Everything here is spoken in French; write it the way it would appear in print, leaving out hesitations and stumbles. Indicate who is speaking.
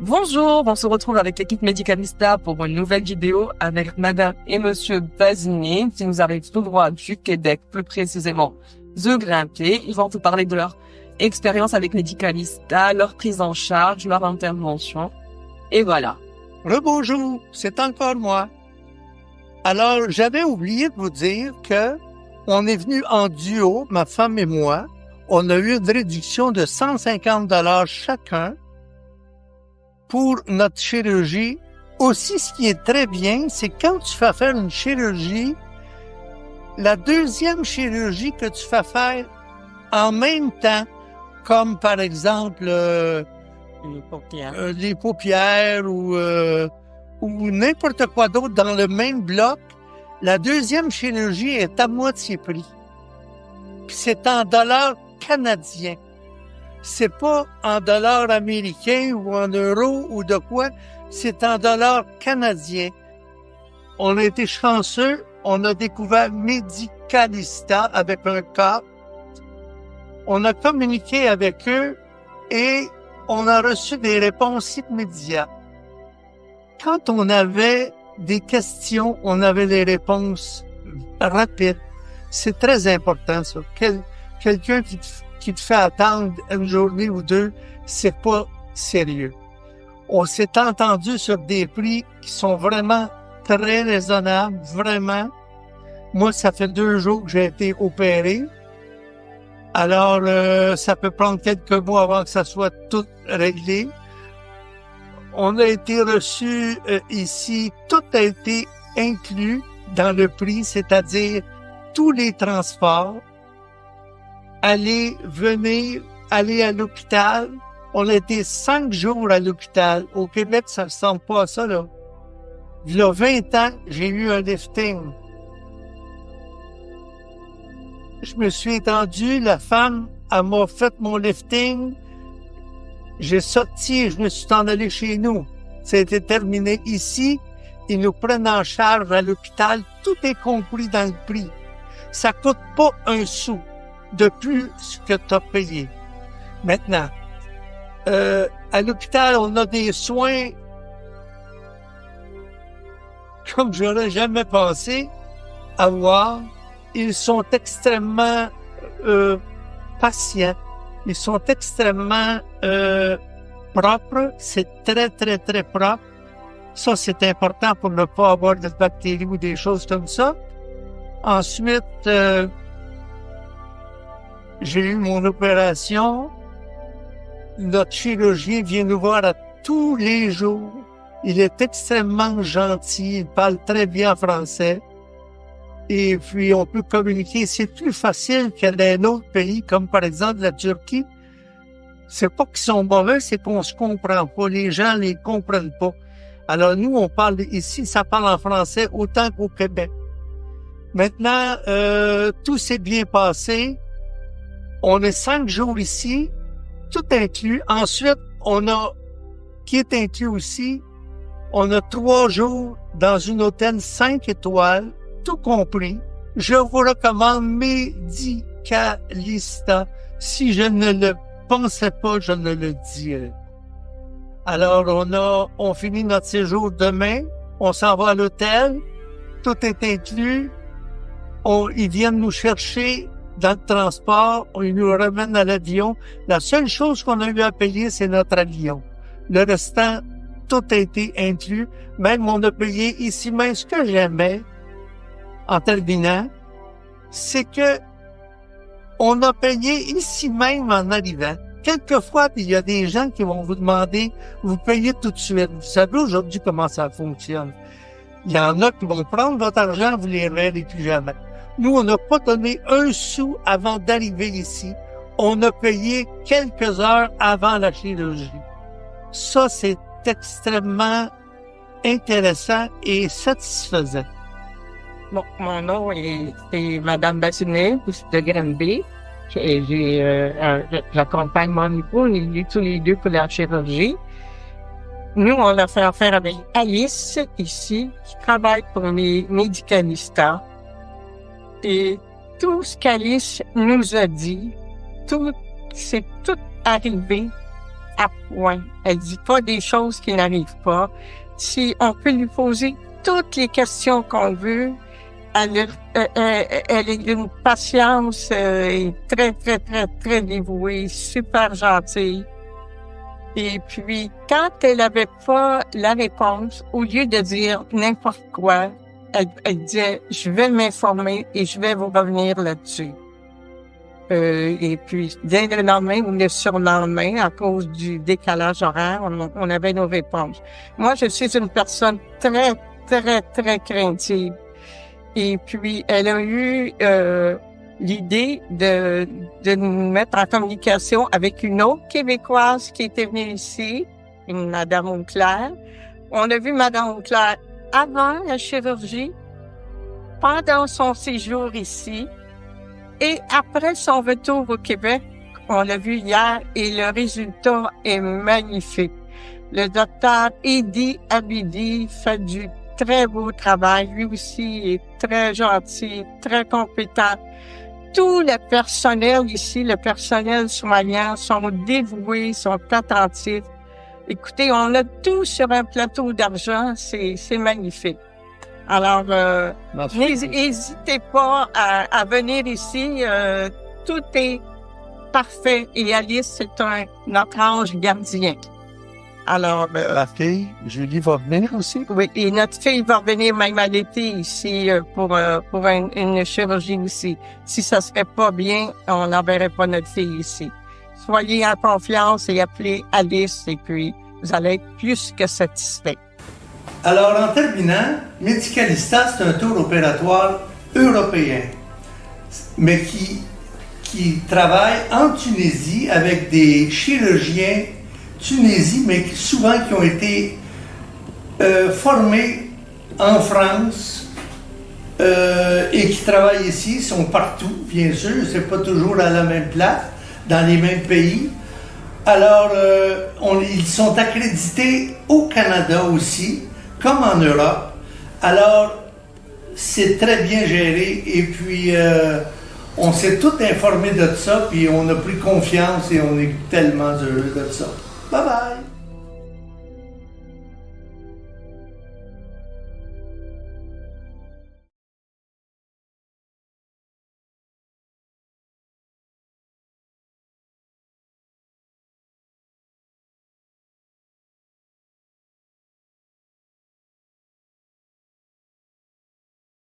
Speaker 1: Bonjour, on se retrouve avec l'équipe Medicalista pour une nouvelle vidéo avec Madame et Monsieur Bazinet qui nous arrivent tout droit du Québec, plus précisément de Grimper. Ils vont vous parler de leur expérience avec Medicalista, leur prise en charge, leur intervention. Et voilà.
Speaker 2: Rebonjour, c'est encore moi. Alors, j'avais oublié de vous dire que on est venu en duo, ma femme et moi. On a eu une réduction de 150 $ chacun pour notre chirurgie. Aussi, ce qui est très bien, c'est quand tu fais faire une chirurgie, la deuxième chirurgie que tu fais faire en même temps, comme par exemple les paupières ou n'importe quoi d'autre dans le même bloc, la deuxième chirurgie est à moitié prix. Puis c'est en dollars canadiens. C'est pas en dollars américains ou en euros ou de quoi, c'est en dollars canadiens. On a été chanceux, on a découvert Medicalista avec un K. On a communiqué avec eux et on a reçu des réponses immédiates. Quand on avait des questions, on avait les réponses rapides. C'est très important, ça. Quelqu'un qui te fait attendre une journée ou deux, c'est pas sérieux. On s'est entendu sur des prix qui sont vraiment très raisonnables, vraiment. Moi, ça fait 2 jours que j'ai été opéré. Alors, ça peut prendre quelques mois avant que ça soit tout réglé. On a été reçus ici, tout a été inclus dans le prix, c'est-à-dire tous les transports, aller, venir, aller à l'hôpital. On a été 5 jours à l'hôpital. Au Québec, ça ne ressemble pas à ça, là. Il y a 20 ans, j'ai eu un lifting. Je me suis étendu, la femme, elle m'a fait mon lifting. J'ai sorti, je me suis en allé chez nous. C'était terminé ici. Ils nous prennent en charge à l'hôpital. Tout est compris dans le prix. Ça coûte pas un sou de plus que tu as payé. Maintenant, à l'hôpital, on a des soins comme j'aurais jamais pensé avoir. Ils sont extrêmement patients. Ils sont extrêmement propres. C'est très, très, très propre. Ça, c'est important pour ne pas avoir de bactéries ou des choses comme ça. Ensuite, j'ai eu mon opération. Notre chirurgien vient nous voir à tous les jours. Il est extrêmement gentil. Il parle très bien français. Et puis, on peut communiquer. C'est plus facile que dans un autre pays, comme par exemple la Turquie. C'est pas qu'ils sont mauvais, c'est qu'on se comprend pas. Les gens les comprennent pas. Alors, nous, on parle ici, ça parle en français autant qu'au Québec. Maintenant, tout s'est bien passé. On est 5 jours ici, tout inclus. Ensuite, qui est inclus aussi, on a 3 jours dans une hôtel 5 étoiles, tout compris. Je vous recommande Medicalista. Si je ne le pensais pas, je ne le dirais. Alors, on finit notre séjour demain. On s'en va à l'hôtel. Tout est inclus. Ils viennent nous chercher dans le transport. Ils nous ramènent à l'avion. La seule chose qu'on a eu à payer, c'est notre avion. Le restant, tout a été inclus. Même, on a payé ici. Mais ce que j'aimais, en terminant, c'est que on a payé ici même en arrivant. Quelquefois, il y a des gens qui vont vous demander, vous payez tout de suite. Vous savez aujourd'hui comment ça fonctionne. Il y en a qui vont prendre votre argent, vous les verrez plus jamais. Nous, on n'a pas donné un sou avant d'arriver ici. On a payé quelques heures avant la chirurgie. Ça, c'est extrêmement intéressant et satisfaisant.
Speaker 1: Bon, mon nom c'est Madame Bazinet de Grimper. J'accompagne mon époux, on est tous les deux pour la chirurgie. Nous, on a fait affaire avec Alice, ici, qui travaille pour les Medicalista. Et tout ce qu'Alice nous a dit, c'est tout arrivé
Speaker 3: à point. Elle dit pas des choses qui n'arrivent pas. Si on peut lui poser toutes les questions qu'on veut, elle est d'une patience très, très, très, très dévouée, super gentille. Et puis, quand elle avait pas la réponse, au lieu de dire n'importe quoi, elle disait, je vais m'informer et je vais vous revenir là-dessus. Et puis, dès le lendemain ou le surlendemain, à cause du décalage horaire, on avait nos réponses. Moi, je suis une personne très, très, très craintive. Et puis, elle a eu l'idée de nous mettre en communication avec une autre Québécoise qui était venue ici, une Madame Auclair. On a vu Madame Auclair avant la chirurgie, pendant son séjour ici, et après son retour au Québec. On l'a vu hier et le résultat est magnifique. Le docteur Eddy Abidi fait du très beau travail. Lui aussi est très gentil, très compétent. Tout le personnel ici, le personnel soignant, sont dévoués, sont attentifs. Écoutez, on a tout sur un plateau d'argent, c'est magnifique. Alors, n'hésitez pas à venir ici. Tout est parfait. Et Alice, c'est notre ange gardien. Alors,
Speaker 2: la fille, Julie, va venir aussi?
Speaker 3: Oui, et notre fille va revenir même à l'été ici pour une chirurgie aussi. Si ça serait pas bien, on n'enverrait pas notre fille ici. Soyez en confiance et appelez Alice et puis vous allez être plus que satisfait.
Speaker 2: Alors, en terminant, Medicalista, c'est un tour opératoire européen, mais qui travaille en Tunisie avec des chirurgiens Tunisie, mais souvent qui ont été formés en France et qui travaillent ici, sont partout, bien sûr, c'est pas toujours à la même place, dans les mêmes pays. Alors, ils sont accrédités au Canada aussi, comme en Europe. Alors, c'est très bien géré et puis on s'est tout informé de ça, puis on a pris confiance et on est tellement heureux de ça. Bye bye!